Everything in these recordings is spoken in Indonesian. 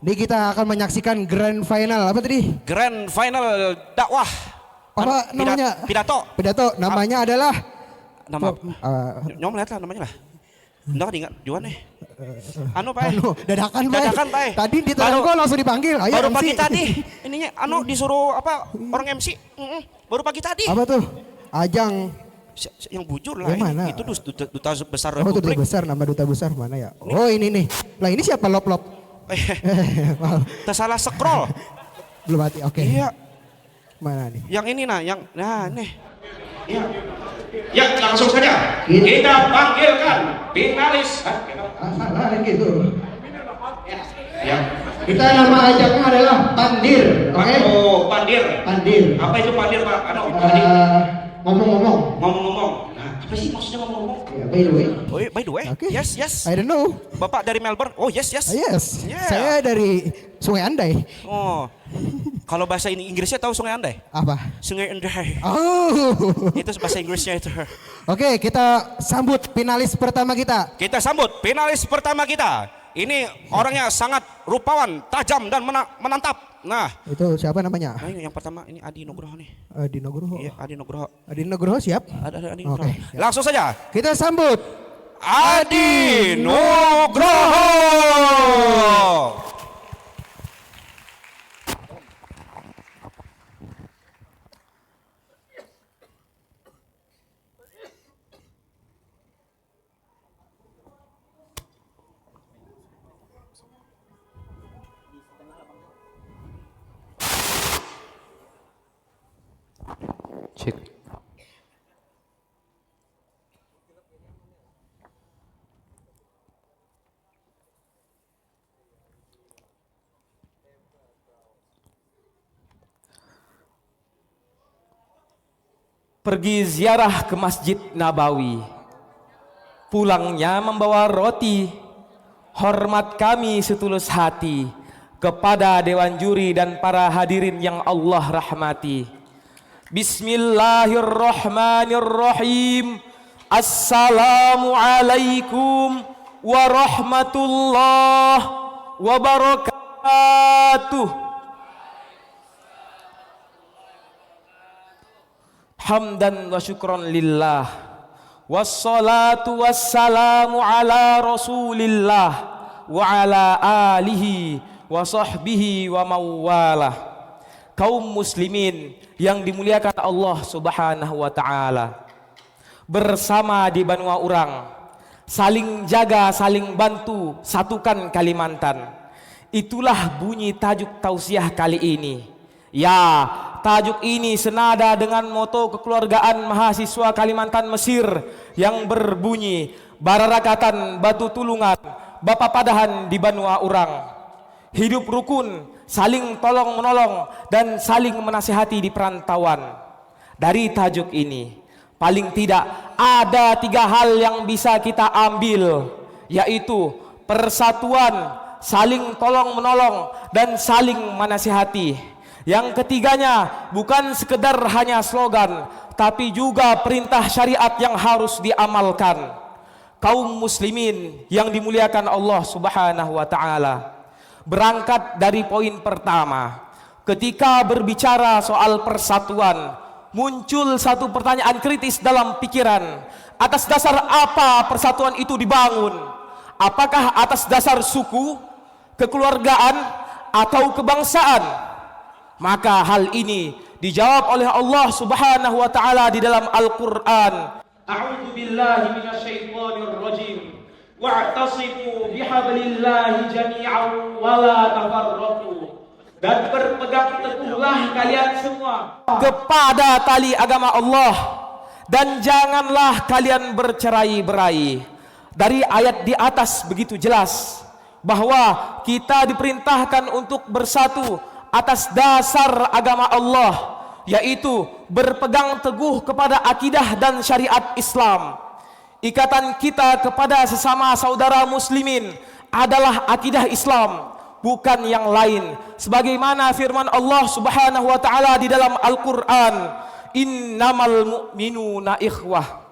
Ini kita akan menyaksikan grand final apa tadi? Grand final dakwah. Apa namanya? Pidato. Pidato. Namanya adalah Nama nyom lihat lah namanya lah. Enggak ingat Juan nih. Pak. Dadakan Pak. Dadakan Pak. Tadi di telepon langsung dipanggil. Ayo baru MC. pagi tadi. Ininya disuruh apa orang MC. Baru pagi tadi. Apa tuh? Ajang yang bujur lah. Yang mana? Itu duta besar Oh, duta Republik. besar, nama duta besar mana ya? Oh, ini nih. Lah ini siapa lop-lop? Tersalah scroll. Belum mati. Oke. Iya. Mana nih? Yang ini nih. Iya. Ya, langsung saja kita panggilkan finalis. Salah gitu. Ya. Kita nama ajangnya adalah Pandir. Oke? Oh, Pandir. Pandir. Apa itu Pandir, Pak? Ngomong-ngomong. Ngomong-ngomong. Nah, apa sih maksudnya ngomong-ngomong? Ya, by the way. Oh, by the way. Okay. Yes. I don't know. Bapak dari Melbourne. Oh, yes. Yes. Yeah. Saya dari Sungai Andai. Oh. Kalau bahasa Inggrisnya tahu Sungai Andai? Apa? Sungai Andai. Oh. Itu bahasa Inggrisnya itu. Oke, kita sambut finalis pertama kita. Kita sambut finalis pertama kita. Ini orangnya sangat rupawan, tajam dan menantap. Nah, itu siapa namanya? Nah, ini yang pertama ini Adi Nugroho nih. Adi Nugroho. Iya, Adi Nugroho. Adi Nugroho siap? Ada Adi Nugroho. Oke. Langsung saja. Kita sambut Adi Nugroho. Cek. Pergi ziarah ke Masjid Nabawi, pulangnya membawa roti. Hormat kami setulus hati kepada Dewan Juri dan para hadirin yang Allah rahmati. Bismillahirrahmanirrahim. Assalamualaikum warahmatullahi wabarakatuh. Hamdan wa syukran lillah. Wassalatu wassalamu ala rasulillah wa ala alihi wa sahbihi wa mawalah. Kaum muslimin yang dimuliakan Allah subhanahu wa ta'ala, bersama di Banua Urang, saling jaga, saling bantu, satukan Kalimantan. Itulah bunyi tajuk tausiah kali ini. Ya, tajuk ini senada dengan moto kekeluargaan mahasiswa Kalimantan Mesir yang berbunyi Bararakatan Batu Tulungan Bapa Padahan di Banua Urang. Hidup rukun, saling tolong menolong dan saling menasihati di perantauan. Dari tajuk ini paling tidak ada 3 hal yang bisa kita ambil, yaitu persatuan, saling tolong menolong dan saling menasihati. Yang ketiganya bukan sekedar hanya slogan, tapi juga perintah syariat yang harus diamalkan. Kaum muslimin yang dimuliakan Allah subhanahu wa ta'ala, berangkat dari poin pertama, ketika berbicara soal persatuan, muncul satu pertanyaan kritis dalam pikiran. Atas dasar apa persatuan itu dibangun? Apakah atas dasar suku, kekeluargaan, atau kebangsaan? Maka hal ini dijawab oleh Allah subhanahu wa ta'ala di dalam Al-Quran. A'udzu billahi minasyaitonir rajim. Wa'tasimu bihablillahi jami'an wa la tafarraqu. Dan berpegang teguhlah kalian semua kepada tali agama Allah, dan janganlah kalian bercerai-berai. Dari ayat di atas begitu jelas bahwa kita diperintahkan untuk bersatu atas dasar agama Allah, yaitu berpegang teguh kepada akidah dan syariat Islam. Ikatan kita kepada sesama saudara muslimin adalah akidah Islam, bukan yang lain. Sebagaimana firman Allah subhanahu wa ta'ala di dalam Al-Quran, innamal mu'minuna ikhwah.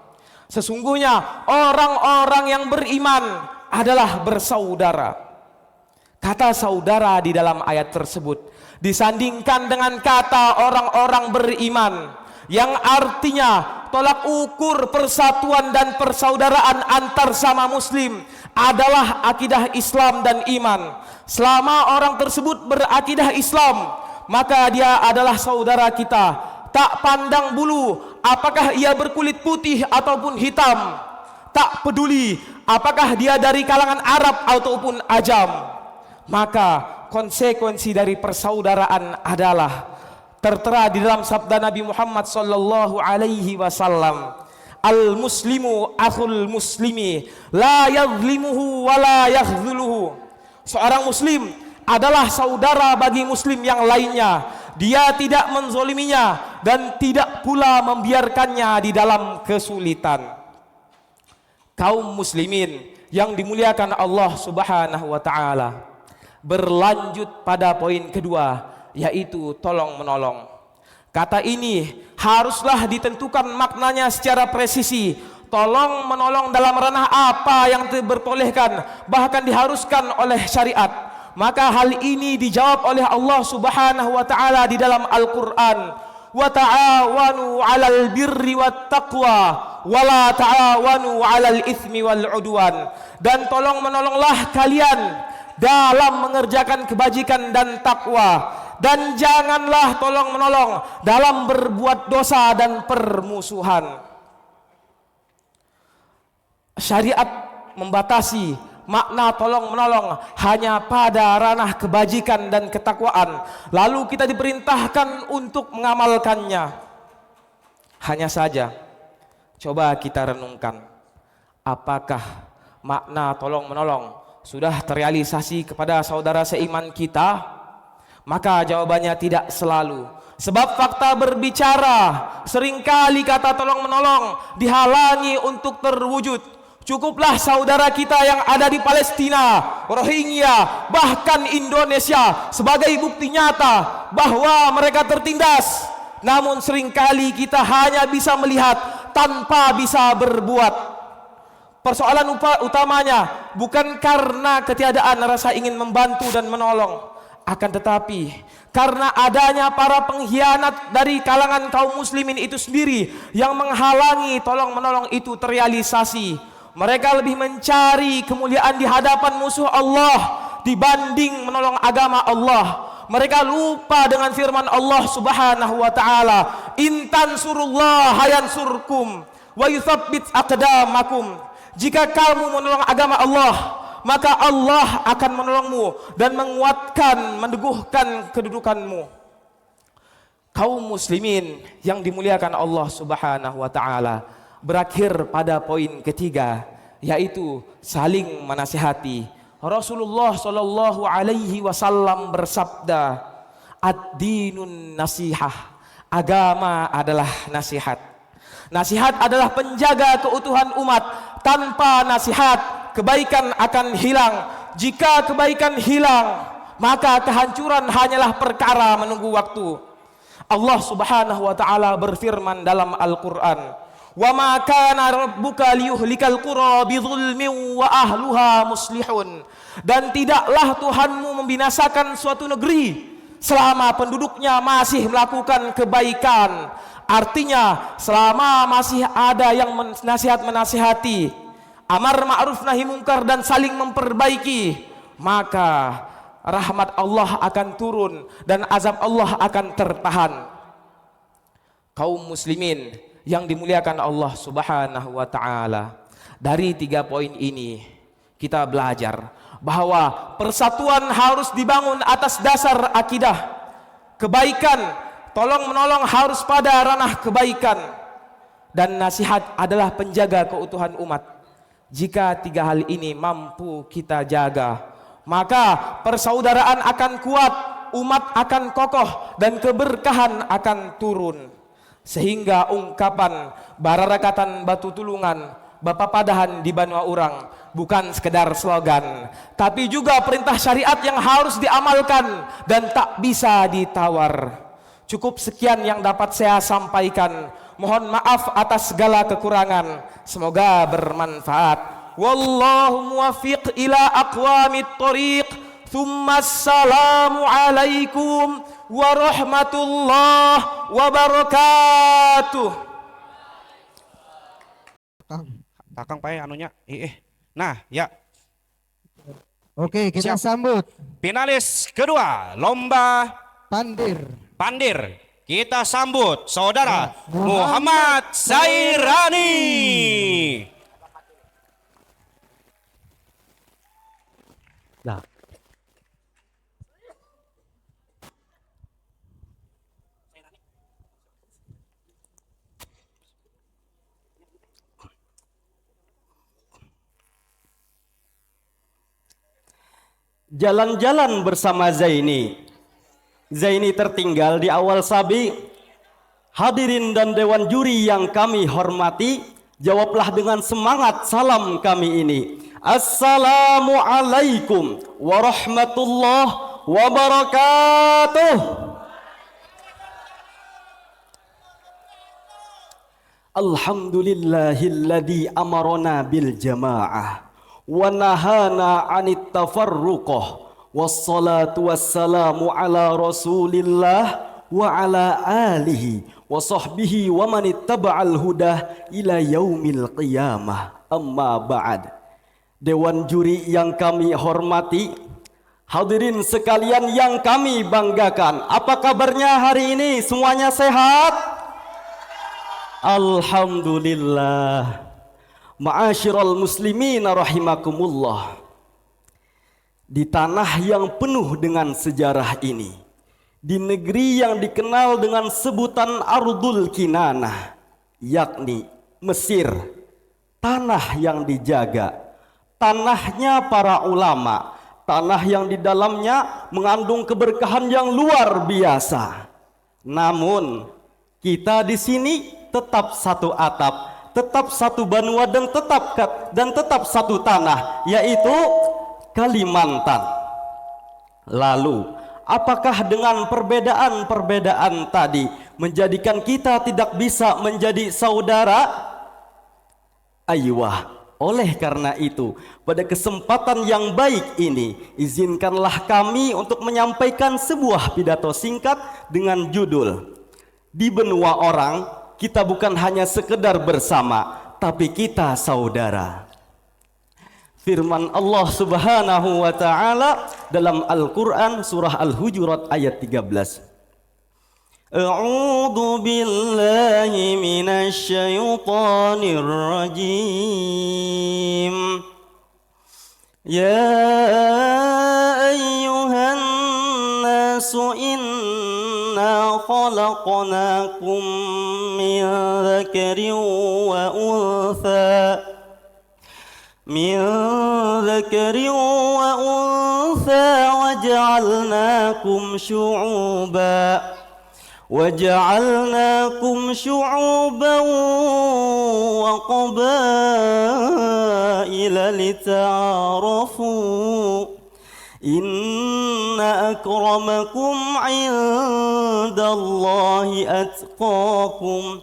Sesungguhnya orang-orang yang beriman adalah bersaudara. Kata saudara di dalam ayat tersebut disandingkan dengan kata orang-orang beriman, yang artinya tolak ukur persatuan dan persaudaraan antar sama muslim adalah akidah Islam dan iman. Selama orang tersebut berakidah Islam, maka dia adalah saudara kita, tak pandang bulu apakah ia berkulit putih ataupun hitam, tak peduli apakah dia dari kalangan Arab ataupun ajam. Maka konsekuensi dari persaudaraan adalah tertera di dalam sabda Nabi Muhammad sallallahu alaihi wasallam, al muslimu akhul muslimi la yadhlimuhu wa la yakhzuluhu. Seorang muslim adalah saudara bagi muslim yang lainnya, dia tidak menzoliminya dan tidak pula membiarkannya di dalam kesulitan. Kaum muslimin yang dimuliakan Allah Subhanahu wa taala, berlanjut pada poin kedua, yaitu tolong menolong. Kata ini haruslah ditentukan maknanya secara presisi. Tolong menolong dalam ranah apa yang diperbolehkan, bahkan diharuskan oleh syariat. Maka hal ini dijawab oleh Allah Subhanahu wa taala di dalam Al-Qur'an. Wa ta'awanu 'alal birri wat taqwa wa la ta'awanu 'alal itsmi wal 'udwan. Dan tolong menolonglah kalian dalam mengerjakan kebajikan dan takwa, dan janganlah tolong menolong dalam berbuat dosa dan permusuhan. Syariat membatasi makna tolong menolong hanya pada ranah kebajikan dan ketakwaan, lalu kita diperintahkan untuk mengamalkannya. Hanya saja coba kita renungkan, apakah makna tolong menolong sudah terrealisasi kepada saudara seiman kita? Maka jawabannya tidak selalu. Sebab fakta berbicara, seringkali kata tolong menolong dihalangi untuk terwujud. Cukuplah saudara kita yang ada di Palestina, Rohingya, bahkan Indonesia sebagai bukti nyata bahwa mereka tertindas. Namun seringkali kita hanya bisa melihat tanpa bisa berbuat. Persoalan utamanya bukan karena ketiadaan rasa ingin membantu dan menolong, akan tetapi karena adanya para pengkhianat dari kalangan kaum muslimin itu sendiri yang menghalangi tolong menolong itu terrealisasi. Mereka lebih mencari kemuliaan di hadapan musuh Allah dibanding menolong agama Allah. Mereka lupa dengan firman Allah Subhanahu wa taala, "In tansurullaha yansurkum wa yutsabbit aqdamakum." Jika kamu menolong agama Allah, maka Allah akan menolongmu dan menguatkan, meneguhkan kedudukanmu. Kaum muslimin yang dimuliakan Allah Subhanahu wa taala, berakhir pada poin ketiga, yaitu saling menasihati. Rasulullah sallallahu alaihi wasallam bersabda, "Ad-dinun nasihah." Agama adalah nasihat. Nasihat adalah penjaga keutuhan umat. Tanpa nasihat, kebaikan akan hilang. Jika kebaikan hilang, maka kehancuran hanyalah perkara menunggu waktu. Allah Subhanahu wa taala berfirman dalam Al-Qur'an, "Wa ma kana rabbuka liyuhlikal qura bidzulmin wa ahluha muslihun." Dan tidaklah Tuhanmu membinasakan suatu negeri selama penduduknya masih melakukan kebaikan. Artinya selama masih ada yang menasihati, amar ma'ruf nahi mungkar dan saling memperbaiki, maka rahmat Allah akan turun dan azab Allah akan tertahan. Kaum muslimin yang dimuliakan Allah Subhanahu wa taala, dari 3 poin ini kita belajar bahwa persatuan harus dibangun atas dasar akidah. Kebaikan, tolong menolong harus pada ranah kebaikan, dan nasihat adalah penjaga keutuhan umat. Jika 3 hal ini mampu kita jaga, maka persaudaraan akan kuat, umat akan kokoh, dan keberkahan akan turun. Sehingga ungkapan bararakatan batu tulungan, Bapak Padahan di Banua Urang bukan sekedar slogan, tapi juga perintah syariat yang harus diamalkan dan tak bisa ditawar. Cukup sekian yang dapat saya sampaikan. Mohon maaf atas segala kekurangan. Semoga bermanfaat. Wallahu muwaffiq ila aqwamit thoriq. Assalamu alaikum warahmatullahi wabarakatuh. Kakang pae anunya. Nah, ya. Oke, kita Siap. sambut Finalis kedua lomba Pandir. Pandir. Kita sambut saudara Muhammad Sairani. Nah, jalan-jalan bersama Zaini. Zaini tertinggal di awal sabi. Hadirin dan dewan juri yang kami hormati, jawablah dengan semangat salam kami ini. Assalamualaikum warahmatullahi wabarakatuh. Alhamdulillahilladzi amarona bil jamaah wa nahana 'anit tafarruqah. Wassalatu wassalamu ala Rasulillah wa ala alihi wa sahbihi wa man ittaba'al huda ila yaumil qiyamah. Amma ba'd. Dewan juri yang kami hormati, hadirin sekalian yang kami banggakan, apa kabarnya hari ini? Semuanya sehat? Alhamdulillah. Ma'asyiral muslimin rahimakumullah. Di tanah yang penuh dengan sejarah ini, di negeri yang dikenal dengan sebutan Ardul Kinanah, yakni Mesir, tanah yang dijaga, tanahnya para ulama, tanah yang di dalamnya mengandung keberkahan yang luar biasa. Namun kita di sini tetap satu atap, tetap satu benua dan tetap satu tanah, yaitu Kalimantan. Lalu, apakah dengan perbedaan-perbedaan tadi menjadikan kita tidak bisa menjadi saudara? Aywah, oleh karena itu, pada kesempatan yang baik ini, izinkanlah kami untuk menyampaikan sebuah pidato singkat dengan judul Di Benua Orang, kita bukan hanya sekedar bersama, tapi kita saudara. Firman Allah Subhanahu wa taala dalam Al-Qur'an surah Al-Hujurat ayat 13. A'udzu billahi minasy syaithanir rajim. Ya ayyuhan nasu inna khalaqnakum min dzakarin wa untha من ذكر وأنثى وجعلناكم شعوبا وقبائل لتعارفوا إن أكرمكم عند الله أتقاكم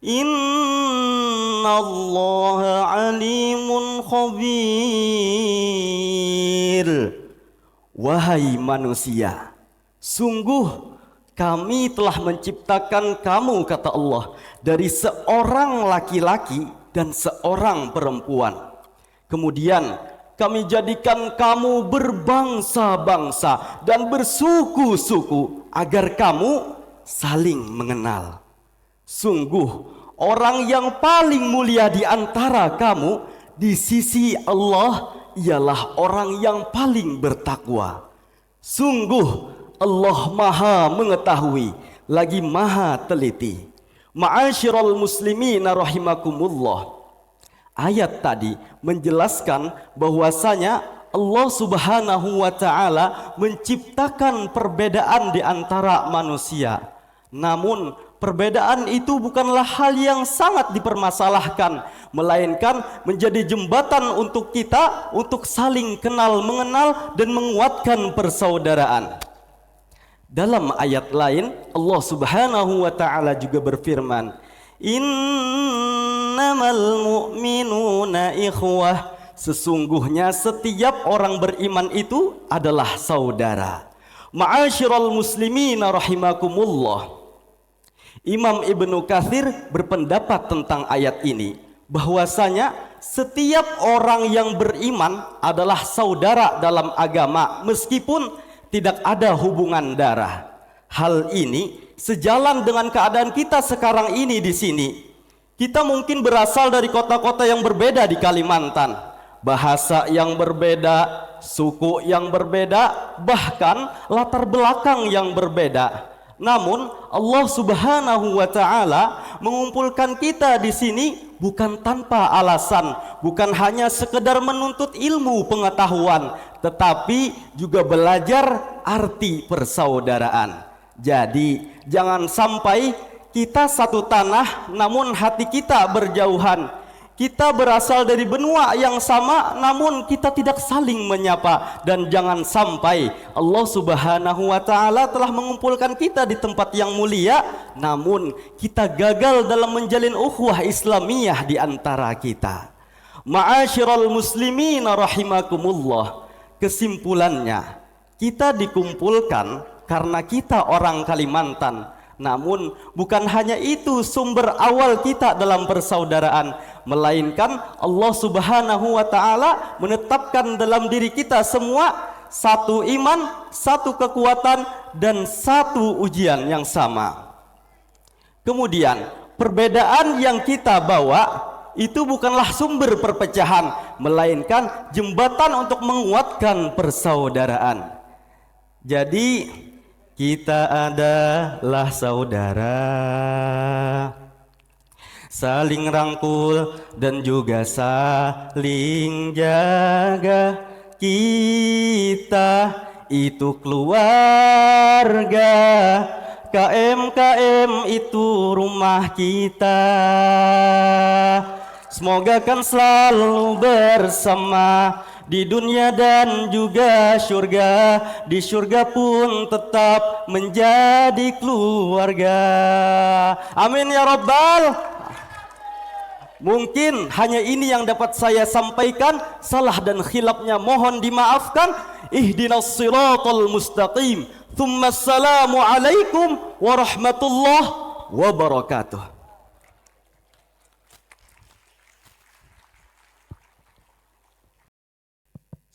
Innallaha alimun khabir. Wahai manusia, sungguh kami telah menciptakan kamu, kata Allah, dari seorang laki-laki dan seorang perempuan. Kemudian kami jadikan kamu berbangsa-bangsa dan bersuku-suku agar kamu saling mengenal. Sungguh orang yang paling mulia di antara kamu di sisi Allah ialah orang yang paling bertakwa. Sungguh Allah Maha mengetahui lagi Maha teliti. Ma'asyiral muslimin rahimakumullah. Ayat tadi menjelaskan bahwasanya Allah Subhanahu wa taala menciptakan perbedaan di antara manusia. Namun perbedaan itu bukanlah hal yang sangat dipermasalahkan, melainkan menjadi jembatan untuk kita untuk saling kenal mengenal dan menguatkan persaudaraan. Dalam ayat lain Allah Subhanahu wa taala juga berfirman, Innamal mu'minuna ikhwah. sesungguhnya setiap orang beriman itu adalah saudara. Ma'asyiral muslimin rahimakumullah. Imam Ibnu Katsir berpendapat tentang ayat ini bahwasanya setiap orang yang beriman adalah saudara dalam agama meskipun tidak ada hubungan darah. Hal ini sejalan dengan keadaan kita sekarang ini di sini. Kita mungkin berasal dari kota-kota yang berbeda di Kalimantan, bahasa yang berbeda, suku yang berbeda, bahkan latar belakang yang berbeda. Namun Allah Subhanahu wa taala mengumpulkan kita di sini bukan tanpa alasan, bukan hanya sekedar menuntut ilmu pengetahuan, tetapi juga belajar arti persaudaraan. Jadi jangan sampai kita satu tanah namun hati kita berjauhan. Kita berasal dari benua yang sama namun kita tidak saling menyapa. Dan jangan sampai Allah Subhanahu wa taala telah mengumpulkan kita di tempat yang mulia namun kita gagal dalam menjalin ukhuwah Islamiyah di antara kita. Ma'asyiral muslimin rahimakumullah. Kesimpulannya, kita dikumpulkan karena kita orang Kalimantan. Namun bukan hanya itu sumber awal kita dalam persaudaraan, melainkan Allah Subhanahu wa taala menetapkan dalam diri kita semua satu iman, satu kekuatan dan satu ujian yang sama. Kemudian perbedaan yang kita bawa itu bukanlah sumber perpecahan, melainkan jembatan untuk menguatkan persaudaraan. Jadi kita adalah saudara, saling rangkul dan juga saling jaga. Kita itu keluarga, KMKM itu rumah kita. Semoga kan selalu bersama di dunia dan juga surga. Di surga pun tetap menjadi keluarga. Amin ya Rabbal. Mungkin hanya ini yang dapat saya sampaikan. Salah dan khilafnya mohon dimaafkan. Ihdinas siratal mustaqim. Thumma assalamu alaikum warahmatullahi wabarakatuh.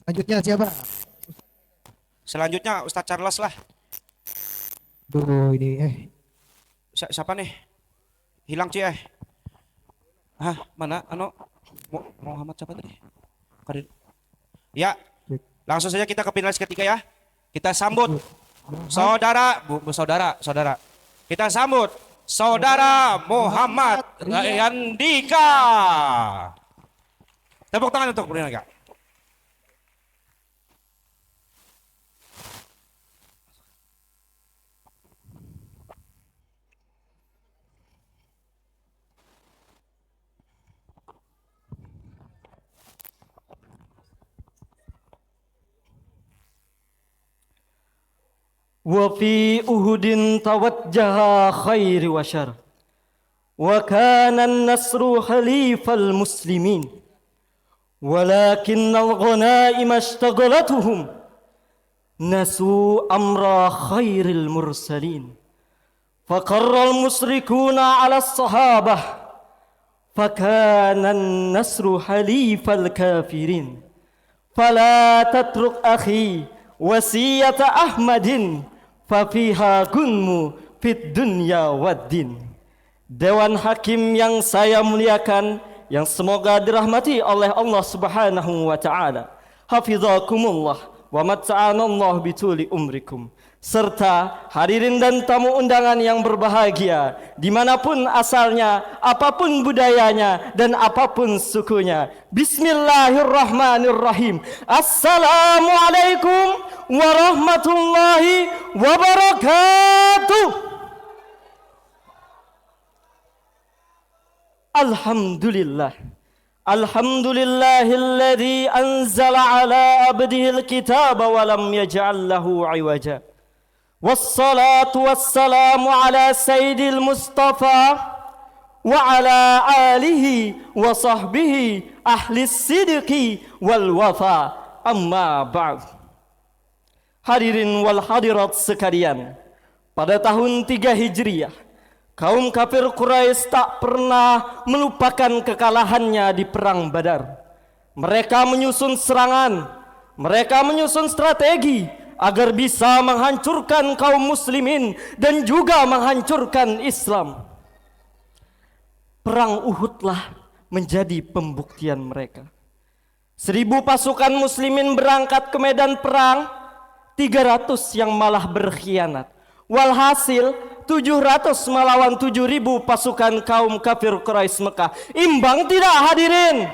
Selanjutnya siapa? Selanjutnya Ustadz Charles lah. Duh ini Siapa nih? Hilang Cie. Hah, mana? Muhammad siapa tadi? Kadir. Ya, langsung saja kita ke finalis ketiga ya. Kita sambut saudara. Kita sambut saudara Muhammad Riyandika. Tepuk tangan untuk Riyandika. وفي أهد توجه خير وشر وكان النصر حليف المسلمين ولكن الغنائم اشتغلتهم نسوا أمر خير المرسلين فقر المشركون على الصحابة فكان النصر حليف الكافرين فلا تترك أخي وصية أحمد ففيها gunmu fid dunya waddin. Dewan Hakim yang saya muliakan, yang semoga dirahmati oleh Allah Subhanahu wa taala. Hafizakumullah wa mata'anallahu bituli umrikum. Serta hadirin dan tamu undangan yang berbahagia dimanapun asalnya, apapun budayanya dan apapun sukunya. Bismillahirrahmanirrahim. Assalamualaikum warahmatullahi wabarakatuh. Alhamdulillah. Alhamdulillahilladzi anzala ala abdihil kitaba wa lam yaj'al lahu 'iwaja. Wassalatu wassalamu ala sayyidil Mustafa wa ala alihi wa sahbihi ahli sidqi wal wafa. Amma ba'd. Hadirin wal hadirat sekalian, pada tahun 3 Hijriah, kaum kafir Quraisy tak pernah melupakan kekalahannya di perang Badar. Mereka menyusun serangan, mereka menyusun strategi agar bisa menghancurkan kaum muslimin dan juga menghancurkan Islam. Perang Uhudlah menjadi pembuktian mereka. 1000 pasukan muslimin berangkat ke medan perang, 300 yang malah berkhianat. Walhasil 700 melawan 7.000 pasukan kaum kafir Quraisy Mekah. Imbang tidak hadirin?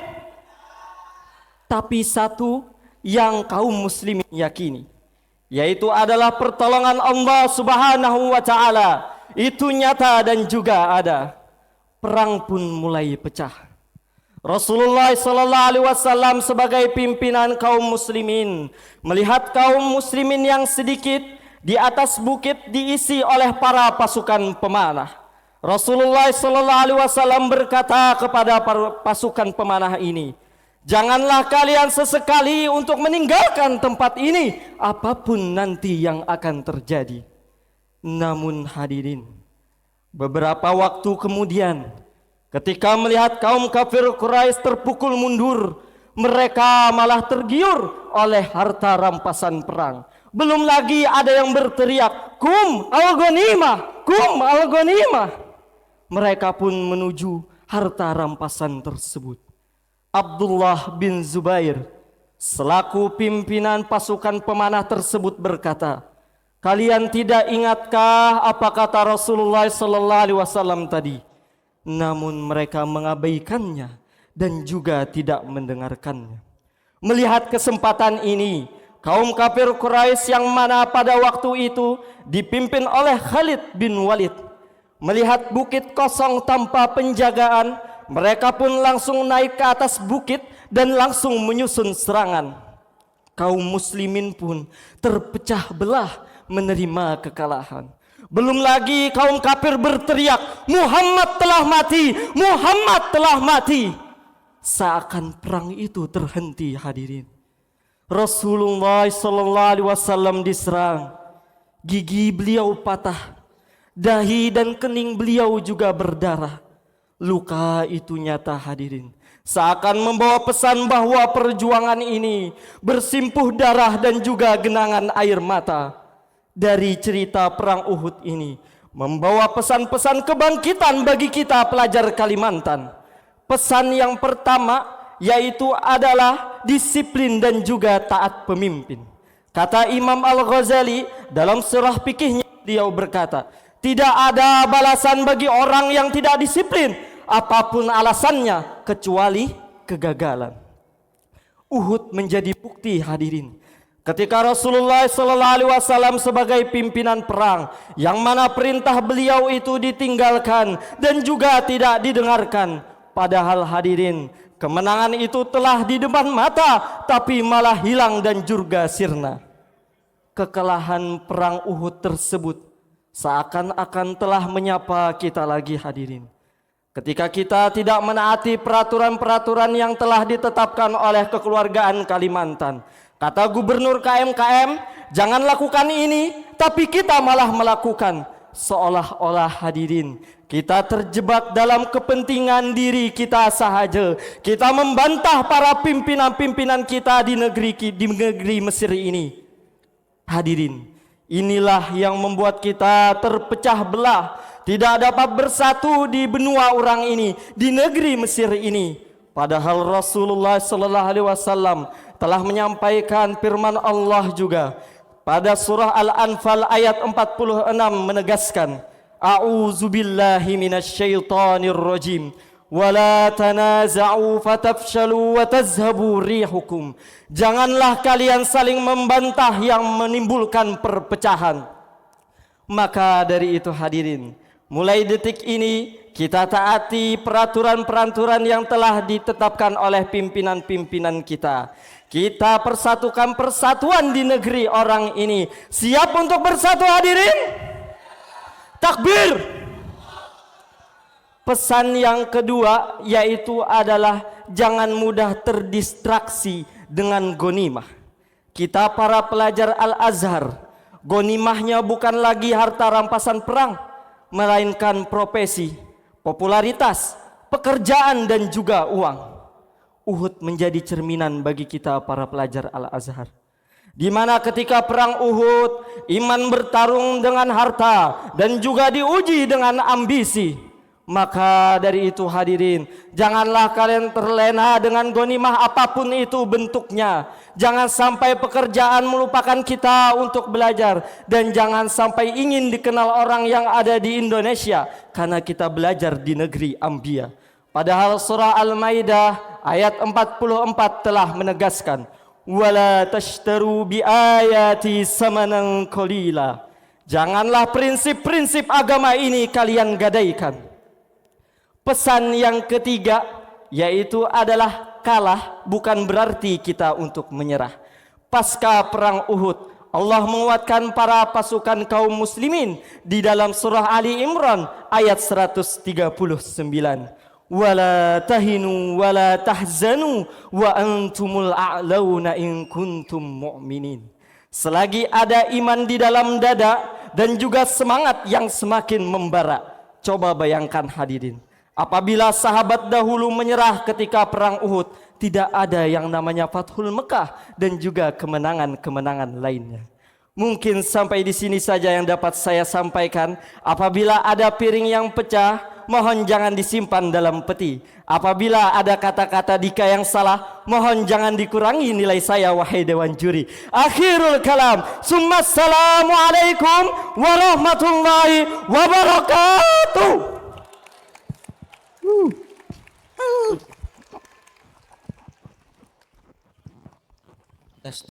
Tapi satu yang kaum muslimin yakini, yaitu adalah pertolongan Allah Subhanahu wa taala. Itu nyata dan juga ada. Perang pun mulai pecah. Rasulullah sallallahu alaihi wasallam sebagai pimpinan kaum muslimin melihat kaum muslimin yang sedikit di atas bukit diisi oleh para pasukan pemanah. Rasulullah sallallahu alaihi wasallam berkata kepada pasukan pemanah ini, "Janganlah kalian sesekali untuk meninggalkan tempat ini, apapun nanti yang akan terjadi." Namun hadirin, beberapa waktu kemudian, ketika melihat kaum kafir Quraisy terpukul mundur, mereka malah tergiur oleh harta rampasan perang. Belum lagi ada yang berteriak, "Kum al-ghanimah, kum al-ghanimah." Mereka pun menuju harta rampasan tersebut. Abdullah bin Zubair selaku pimpinan pasukan pemanah tersebut berkata, "Kalian tidak ingatkah apa kata Rasulullah sallallahu alaihi wasallam tadi?" Namun mereka mengabaikannya dan juga tidak mendengarkannya. Melihat kesempatan ini, kaum kafir Quraisy yang mana pada waktu itu dipimpin oleh Khalid bin Walid, melihat bukit kosong tanpa penjagaan, mereka pun langsung naik ke atas bukit dan langsung menyusun serangan. Kaum muslimin pun terpecah belah menerima kekalahan. Belum lagi kaum kafir berteriak, "Muhammad telah mati, Muhammad telah mati." Seakan perang itu terhenti hadirin. Rasulullah sallallahu alaihi wasallam diserang. Gigi beliau patah, dahi dan kening beliau juga berdarah. Luka itu nyata hadirin, seakan membawa pesan bahwa perjuangan ini bersimpuh darah dan juga genangan air mata. Dari cerita perang Uhud ini membawa pesan-pesan kebangkitan bagi kita pelajar Kalimantan. Pesan yang pertama yaitu adalah disiplin dan juga taat pemimpin. Kata Imam Al-Ghazali dalam surah fikihnya, beliau berkata, "Tidak ada balasan bagi orang yang tidak disiplin, apapun alasannya, kecuali kegagalan." Uhud menjadi bukti hadirin, ketika Rasulullah sallallahu alaihi wasallam sebagai pimpinan perang, yang mana perintah beliau itu ditinggalkan dan juga tidak didengarkan. Padahal hadirin, kemenangan itu telah di depan mata, tapi malah hilang dan juga sirna. Kekalahan perang Uhud tersebut seakan-akan telah menyapa kita lagi hadirin. Ketika kita tidak menaati peraturan-peraturan yang telah ditetapkan oleh kekeluargaan Kalimantan. Kata Gubernur KMKM, "Jangan lakukan ini," tapi kita malah melakukan. Seolah-olah hadirin, kita terjebak dalam kepentingan diri kita sahaja. Kita membantah para pimpinan-pimpinan kita di negeri Mesir ini. Hadirin, inilah yang membuat kita terpecah belah, tidak dapat bersatu di benua orang ini, di negeri Mesir ini. Padahal Rasulullah sallallahu alaihi wasallam telah menyampaikan firman Allah juga pada surah Al-Anfal ayat 46 menegaskan, "A'udzubillahi minasyaitonir rajim. Wala tanaza'u fatafshalu wa tazhabu rihukum." Janganlah kalian saling membantah yang menimbulkan perpecahan. Maka dari itu hadirin, mulai detik ini kita taati peraturan-peraturan yang telah ditetapkan oleh pimpinan-pimpinan kita. Kita persatukan persatuan di negeri orang ini. Siap untuk bersatu hadirin? Takbir! Pesan yang kedua yaitu adalah jangan mudah terdistraksi dengan gonimah. Kita para pelajar Al-Azhar, gonimahnya bukan lagi harta rampasan perang, melainkan profesi, popularitas, pekerjaan dan juga uang. Uhud menjadi cerminan bagi kita para pelajar Al-Azhar, di mana ketika perang Uhud, iman bertarung dengan harta dan juga diuji dengan ambisi. Maka dari itu hadirin, janganlah kalian terlena dengan gonimah apapun itu bentuknya. Jangan sampai pekerjaan melupakan kita untuk belajar, dan jangan sampai ingin dikenal orang yang ada di Indonesia karena kita belajar di negeri Ambia. Padahal surah Al-Maidah ayat 44 telah menegaskan, wala tashtaru bi ayati samanan qalila. Janganlah prinsip-prinsip agama ini kalian gadaikan. Pesan yang ketiga yaitu adalah kalah bukan berarti kita untuk menyerah. Pasca perang Uhud, Allah menguatkan para pasukan kaum muslimin di dalam surah Ali Imran ayat 139. Wala tahinu wala tahzanu wa antumul a'launa in kuntum mu'minin. Selagi ada iman di dalam dada dan juga semangat yang semakin membara. Coba bayangkan hadirin, apabila sahabat dahulu menyerah ketika perang Uhud, tidak ada yang namanya Fathul Mekah dan juga kemenangan-kemenangan lainnya. Mungkin sampai di sini saja yang dapat saya sampaikan. Apabila ada piring yang pecah, mohon jangan disimpan dalam peti. Apabila ada kata-kata Dika yang salah, mohon jangan dikurangi nilai saya, wahai dewan juri. Akhirul kalam, Assalamualaikum warahmatullahi wabarakatuh.